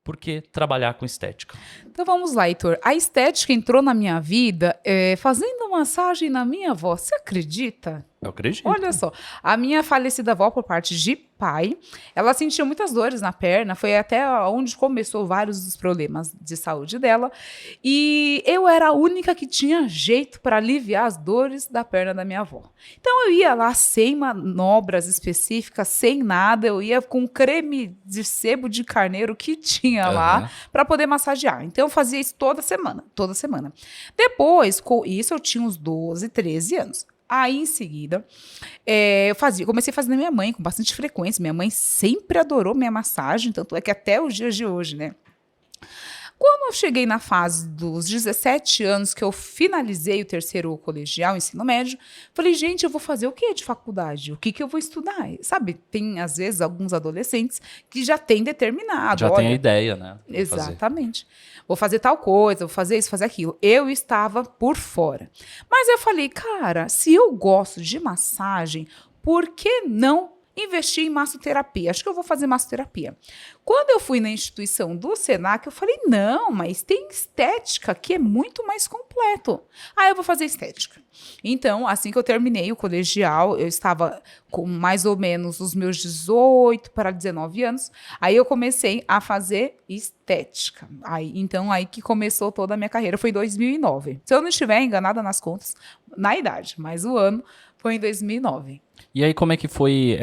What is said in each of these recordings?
Por que trabalhar com estética? Então vamos lá, Heitor. A estética entrou na minha vida fazendo massagem na minha avó. Você acredita? Eu acredito. Olha só, a minha falecida avó, por parte de pai, ela sentia muitas dores na perna, foi até onde começou vários dos problemas de saúde dela, e eu era a única que tinha jeito para aliviar as dores da perna da minha avó. Então eu ia lá sem manobras específicas, sem nada, eu ia com creme de sebo de carneiro que tinha lá para poder massagear. Então eu fazia isso toda semana, toda semana. Depois, com isso eu tinha uns 12, 13 anos. Aí, em seguida, comecei a fazer na minha mãe com bastante frequência. Minha mãe sempre adorou minha massagem, tanto é que até os dias de hoje, né? Quando eu cheguei na fase dos 17 anos, que eu finalizei o terceiro colegial, ensino médio, falei, gente, eu vou fazer o quê de faculdade? O que eu vou estudar? Sabe, tem, às vezes, alguns adolescentes que já têm determinado. Já tem a ideia, né? Exatamente. Vou fazer tal coisa, vou fazer isso, fazer aquilo. Eu estava por fora. Mas eu falei, cara, se eu gosto de massagem, por que não investir em massoterapia? Acho que eu vou fazer massoterapia. Quando eu fui na instituição do Senac, eu falei, não, mas tem estética que é muito mais completo. Eu vou fazer estética. Então, assim que eu terminei o colegial, eu estava com mais ou menos os meus 18 para 19 anos, aí eu comecei a fazer estética. Então, aí que começou toda a minha carreira, foi em 2009. Se eu não estiver enganada nas contas, na idade, mas o ano foi em 2009. E aí, como é que foi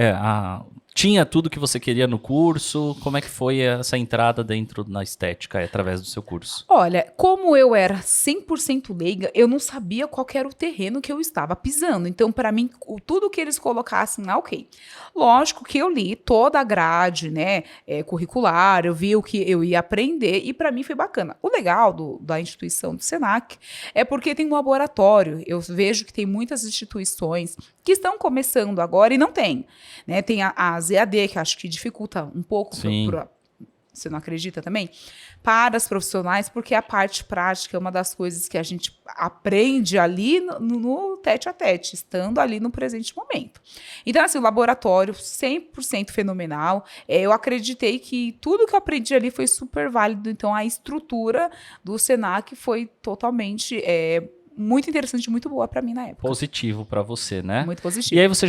Tinha tudo que você queria no curso? Como é que foi essa entrada dentro na estética através do seu curso? Olha, como eu era 100% leiga, eu não sabia qual que era o terreno que eu estava pisando. Então, para mim, tudo que eles colocassem, ok. Lógico que eu li toda a grade, né, curricular, eu vi o que eu ia aprender e para mim foi bacana. O legal da instituição do Senac é porque tem um laboratório. Eu vejo que tem muitas instituições que estão começando agora e não tem, né? Tem as EAD, que acho que dificulta um pouco, você não acredita também? Para as profissionais, porque a parte prática é uma das coisas que a gente aprende ali no tete a tete, estando ali no presente momento. Então, assim, o laboratório 100% fenomenal. Eu acreditei que tudo que eu aprendi ali foi super válido. Então, a estrutura do Senac foi totalmente muito interessante, muito boa para mim na época. Positivo para você, né? Muito positivo. E aí você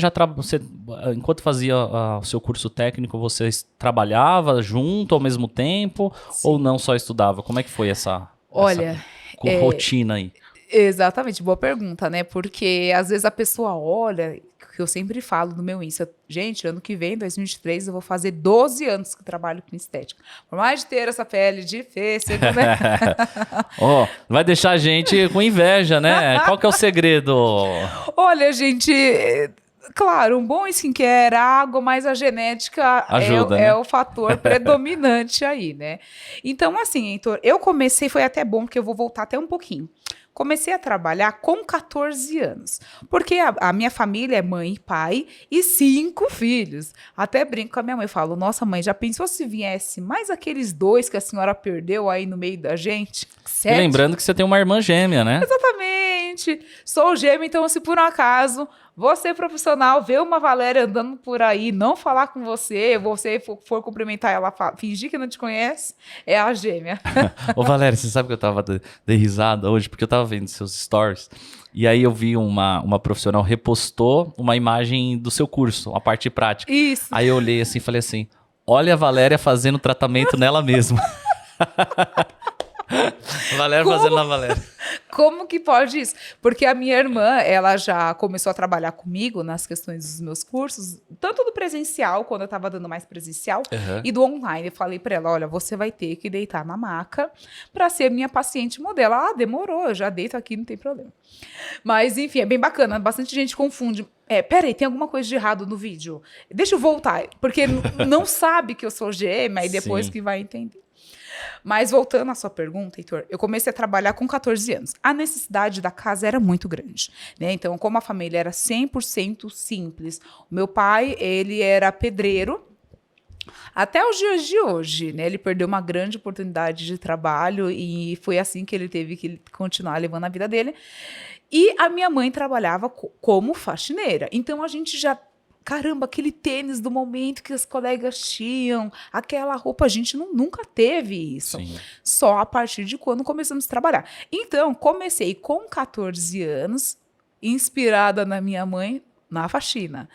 enquanto fazia o seu curso técnico, você trabalhava junto ao mesmo tempo? Sim. Ou não só estudava? Como é que foi essa rotina aí? Exatamente, boa pergunta, né? Porque às vezes a pessoa olha, que eu sempre falo no meu Insta, gente, ano que vem, 2023, eu vou fazer 12 anos que trabalho com estética. Por mais de ter essa pele de fêssego, né? Vai deixar a gente com inveja, né? Qual que é o segredo? Olha, gente, claro, um bom skincare, água, mas a genética ajuda, é o fator predominante aí, né? Então, assim, Heitor, eu comecei, foi até bom, porque eu vou voltar até um pouquinho. Comecei a trabalhar com 14 anos, porque a minha família é mãe, pai e 5 filhos. Até brinco com a minha mãe, falo, nossa mãe, já pensou se viesse mais aqueles 2 que a senhora perdeu aí no meio da gente? 7? E lembrando que você tem uma irmã gêmea, né? Exatamente. Sou gêmea, então se por um acaso você profissional vê uma Valéria andando por aí, não falar com você for cumprimentar ela, fingir que não te conhece, é a gêmea. Ô Valéria, você sabe que eu tava dei risada hoje, porque eu tava vendo seus stories, e aí eu vi uma profissional repostou uma imagem do seu curso, uma parte prática. Isso. Aí eu olhei assim e falei assim, olha a Valéria fazendo tratamento nela mesma. Valéria fazendo na Valéria. Como que pode isso? Porque a minha irmã, ela já começou a trabalhar comigo nas questões dos meus cursos, tanto do presencial, quando eu estava dando mais presencial, e do online. Eu falei para ela, olha, você vai ter que deitar na maca para ser minha paciente modelo. Demorou, eu já deito aqui, não tem problema. Mas, enfim, é bem bacana. Bastante gente confunde. Peraí, tem alguma coisa de errado no vídeo? Deixa eu voltar, porque não sabe que eu sou gêmea e depois que vai entender. Mas voltando à sua pergunta, Heitor, eu comecei a trabalhar com 14 anos. A necessidade da casa era muito grande, né? Então, como a família era 100% simples, o meu pai, ele era pedreiro, até os dias de hoje, né? Ele perdeu uma grande oportunidade de trabalho e foi assim que ele teve que continuar levando a vida dele. E a minha mãe trabalhava como faxineira. Então, a gente já caramba, aquele tênis do momento que as colegas tinham, aquela roupa, a gente nunca teve isso. Sim. Só a partir de quando começamos a trabalhar. Então, comecei com 14 anos, inspirada na minha mãe, na faxina.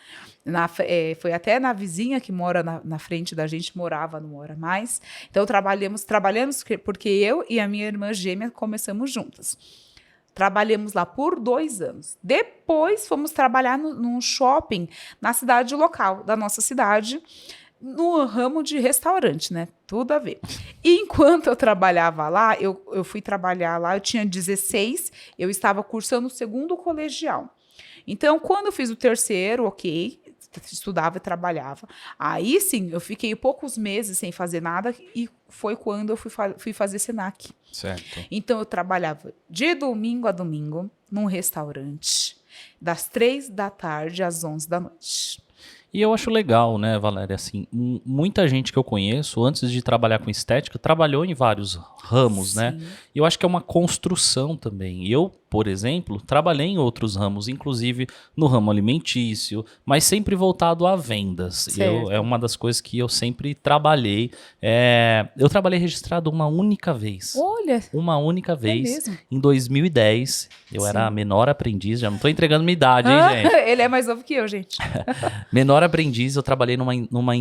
Foi até na vizinha que mora na frente da gente, morava, não mora mais. Então, trabalhamos porque eu e a minha irmã gêmea começamos juntas. Trabalhamos lá por 2 anos. Depois, fomos trabalhar num shopping na cidade local da nossa cidade, no ramo de restaurante, né? Tudo a ver. E enquanto eu trabalhava lá, eu fui trabalhar lá, eu tinha 16, eu estava cursando o 2º colegial. Então, quando eu fiz o 3º, ok, estudava e trabalhava. Aí, sim, eu fiquei poucos meses sem fazer nada e foi quando eu fui fazer Senac. Certo. Então, eu trabalhava de domingo a domingo num restaurante, das 3 da tarde às 11 da noite. E eu acho legal, né, Valéria, assim, muita gente que eu conheço, antes de trabalhar com estética, trabalhou em vários ramos, né? E eu acho que é uma construção também. Eu, por exemplo, trabalhei em outros ramos, inclusive no ramo alimentício, mas sempre voltado a vendas. É uma das coisas que eu sempre trabalhei. Eu trabalhei registrado uma única vez. Olha! Uma única vez. Em 2010. Eu era menor aprendiz, já não estou entregando minha idade, hein, gente? Ele é mais novo que eu, gente. Menor aprendiz, eu trabalhei numa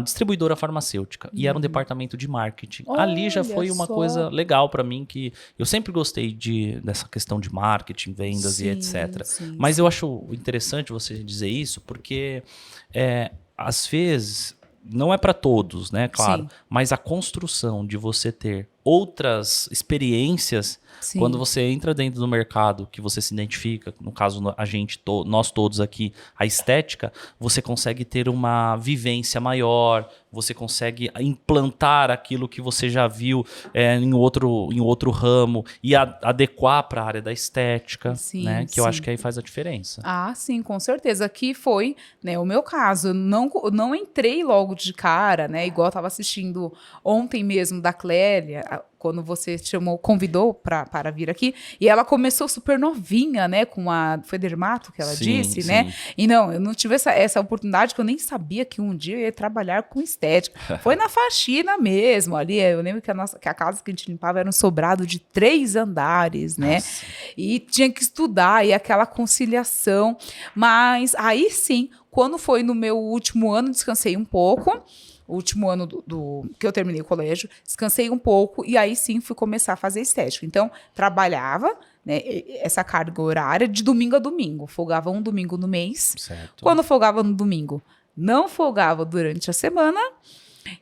distribuidora farmacêutica. E era um departamento de marketing. Olha, ali já foi uma coisa legal para mim, que eu sempre gostei dessa questão de marketing, vendas e etc. Mas eu acho interessante você dizer isso, porque às vezes não é para todos, né? Claro. Mas a construção de você ter outras experiências, quando você entra dentro do mercado, que você se identifica, no caso nós todos aqui, a estética, você consegue ter uma vivência maior, você consegue implantar aquilo que você já viu em outro ramo e adequar para a área da estética, né? Que eu acho que aí faz a diferença. Ah, sim, com certeza. Aqui foi, né, o meu caso. Eu não entrei logo de cara, né? Igual eu estava assistindo ontem mesmo da Clélia, quando você convidou para vir aqui, e ela começou super novinha, né, foi dermato que ela disse, né, e eu não tive essa oportunidade, que eu nem sabia que um dia eu ia trabalhar com estética, foi na faxina mesmo, ali, eu lembro que a casa que a gente limpava era um sobrado de 3 andares, né, e tinha que estudar, e aquela conciliação, mas aí sim, quando foi no meu último ano, descansei um pouco, o último ano que eu terminei o colégio, descansei um pouco e aí sim fui começar a fazer estética. Então, trabalhava, né, essa carga horária de domingo a domingo. Folgava um domingo no mês. Certo. Quando folgava no domingo, não folgava durante a semana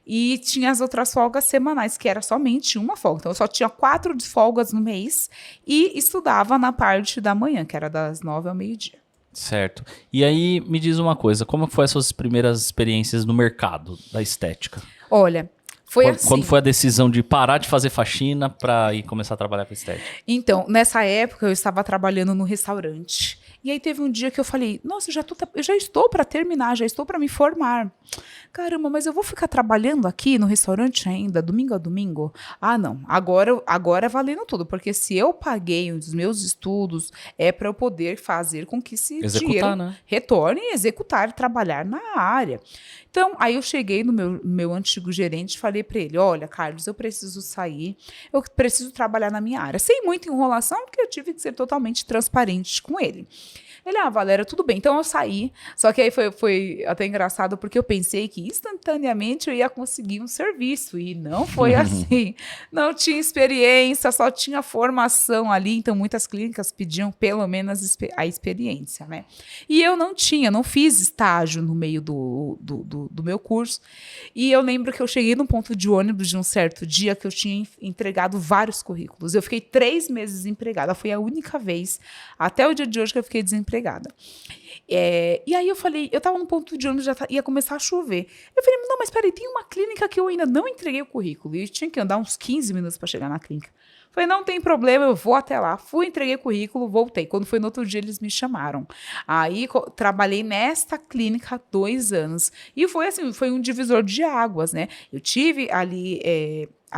e tinha as outras folgas semanais, que era somente uma folga. Então, eu só tinha 4 folgas no mês e estudava na parte da manhã, que era das 9 ao meio-dia. Certo. E aí, me diz uma coisa, como foi as suas primeiras experiências no mercado da estética? Olha, foi assim. Quando foi a decisão de parar de fazer faxina para ir começar a trabalhar com estética? Então, nessa época, eu estava trabalhando no restaurante. E aí teve um dia que eu falei, nossa, eu já estou para terminar, já estou para me formar. Caramba, mas eu vou ficar trabalhando aqui no restaurante ainda, domingo a domingo? Ah, não, agora é valendo tudo, porque se eu paguei os meus estudos, é para eu poder fazer com que esse dinheiro, né, retorne e executar e trabalhar na área. Então, aí eu cheguei no meu antigo gerente e falei para ele, olha, Carlos, eu preciso sair, eu preciso trabalhar na minha área. Sem muita enrolação, porque eu tive que ser totalmente transparente com ele. Ele, Valéria, tudo bem. Então eu saí, só que aí foi até engraçado, porque eu pensei que instantaneamente eu ia conseguir um serviço, e não foi assim. Não tinha experiência, só tinha formação ali, então muitas clínicas pediam pelo menos a experiência, né? E eu não fiz estágio no meio do meu curso, e eu lembro que eu cheguei num ponto de ônibus de um certo dia que eu tinha entregado vários currículos. Eu fiquei 3 meses desempregada, foi a única vez, até o dia de hoje, que eu fiquei desempregada. E aí eu falei, eu tava no ponto de ônibus, já ia começar a chover. Eu falei, não, mas peraí, tem uma clínica que eu ainda não entreguei o currículo. E tinha que andar uns 15 minutos para chegar na clínica. Falei, não tem problema, eu vou até lá. Fui, entreguei o currículo, voltei. Quando foi no outro dia, eles me chamaram. Aí trabalhei nesta clínica 2 anos. E foi assim, foi um divisor de águas, né? Eu tive ali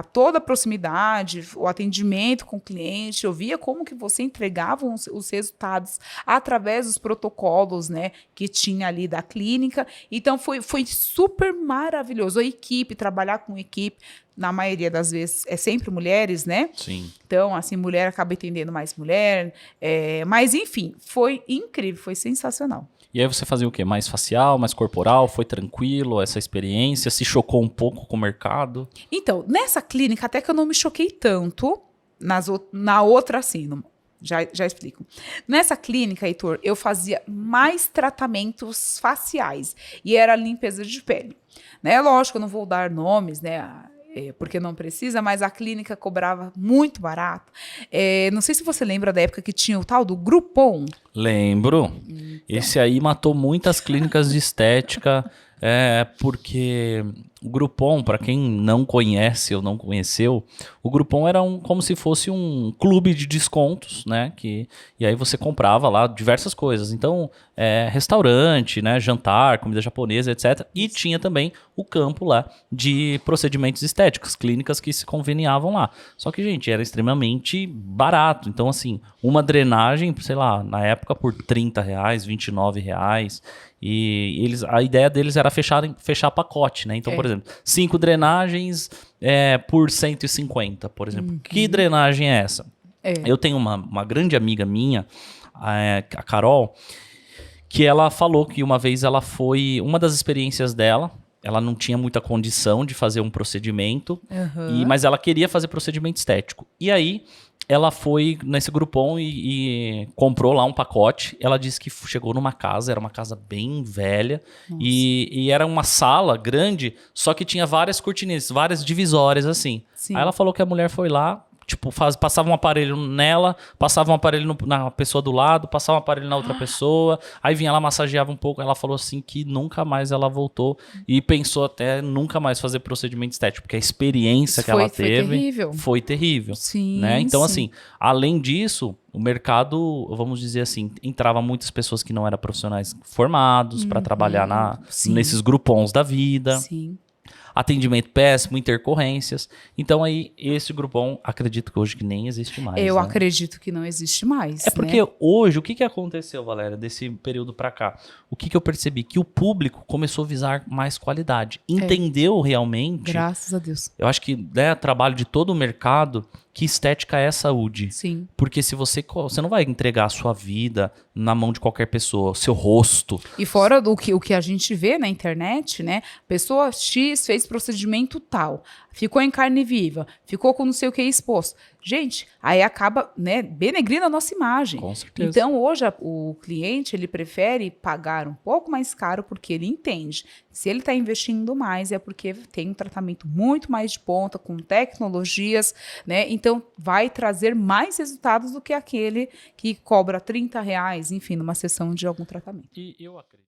toda a proximidade, o atendimento com o cliente, eu via como que você entregava os resultados através dos protocolos, né, que tinha ali da clínica. Então, foi super maravilhoso. A equipe, trabalhar com equipe, na maioria das vezes, é sempre mulheres, né? Sim. Então, assim, mulher acaba entendendo mais mulher. Mas, enfim, foi incrível, foi sensacional. E aí você fazia o quê? Mais facial, mais corporal? Foi tranquilo essa experiência? Se chocou um pouco com o mercado? Então, nessa clínica, até que eu não me choquei tanto, na outra, assim, já explico. Nessa clínica, Heitor, eu fazia mais tratamentos faciais e era limpeza de pele. Né? Lógico, eu não vou dar nomes, né? Porque não precisa, mas a clínica cobrava muito barato. Não sei se você lembra da época que tinha o tal do Groupon. Lembro. Então. Esse aí matou muitas clínicas de estética, porque o Groupon, para quem não conhece ou não conheceu, o Groupon era como se fosse um clube de descontos, né? E aí você comprava lá diversas coisas. Então, restaurante, né? Jantar, comida japonesa, etc. E tinha também o campo lá de procedimentos estéticos, clínicas que se conveniavam lá. Só que, gente, era extremamente barato. Então, assim, uma drenagem, sei lá, na época por R$30, R$29. E a ideia deles era fechar pacote, né? Então, por exemplo, 5 drenagens por 150, por exemplo. Que drenagem é essa? Eu tenho uma grande amiga minha, a Carol, que ela falou que uma vez uma das experiências dela, ela não tinha muita condição de fazer um procedimento, mas ela queria fazer procedimento estético. E aí, ela foi nesse Groupon e comprou lá um pacote. Ela disse que chegou numa casa, era uma casa bem velha, e era uma sala grande, só que tinha várias cortinas, várias divisórias assim. Sim. Aí ela falou que a mulher foi lá, tipo, passava um aparelho nela, passava um aparelho na pessoa do lado, passava um aparelho na outra pessoa, aí vinha lá, massageava um pouco. Ela falou assim que nunca mais ela voltou e pensou até nunca mais fazer procedimento estético, porque a experiência que ela teve foi terrível. Sim, né? Então, sim. assim, além disso, o mercado, vamos dizer assim, entrava muitas pessoas que não eram profissionais formados para trabalhar nesses Groupons da vida. Sim. Atendimento péssimo, intercorrências. Então aí, esse Groupon, acredito que hoje que nem existe mais. Eu acredito que não existe mais. Porque hoje, o que aconteceu, Valéria, desse período para cá? O que eu percebi? Que o público começou a visar mais qualidade. Entendeu realmente... Graças a Deus. Eu acho que trabalho de todo o mercado, que estética é saúde. Sim. Porque se você não vai entregar a sua vida na mão de qualquer pessoa, o seu rosto. E fora do que a gente vê na internet, né? Pessoa X fez procedimento tal, ficou em carne viva, ficou com não sei o que exposto. Gente, aí acaba, né, denegrindo a nossa imagem. Com certeza. Então, hoje, o cliente, ele prefere pagar um pouco mais caro porque ele entende. Se ele está investindo mais, é porque tem um tratamento muito mais de ponta, com tecnologias, né? Então, vai trazer mais resultados do que aquele que cobra R$30, enfim, numa sessão de algum tratamento. E eu acredito.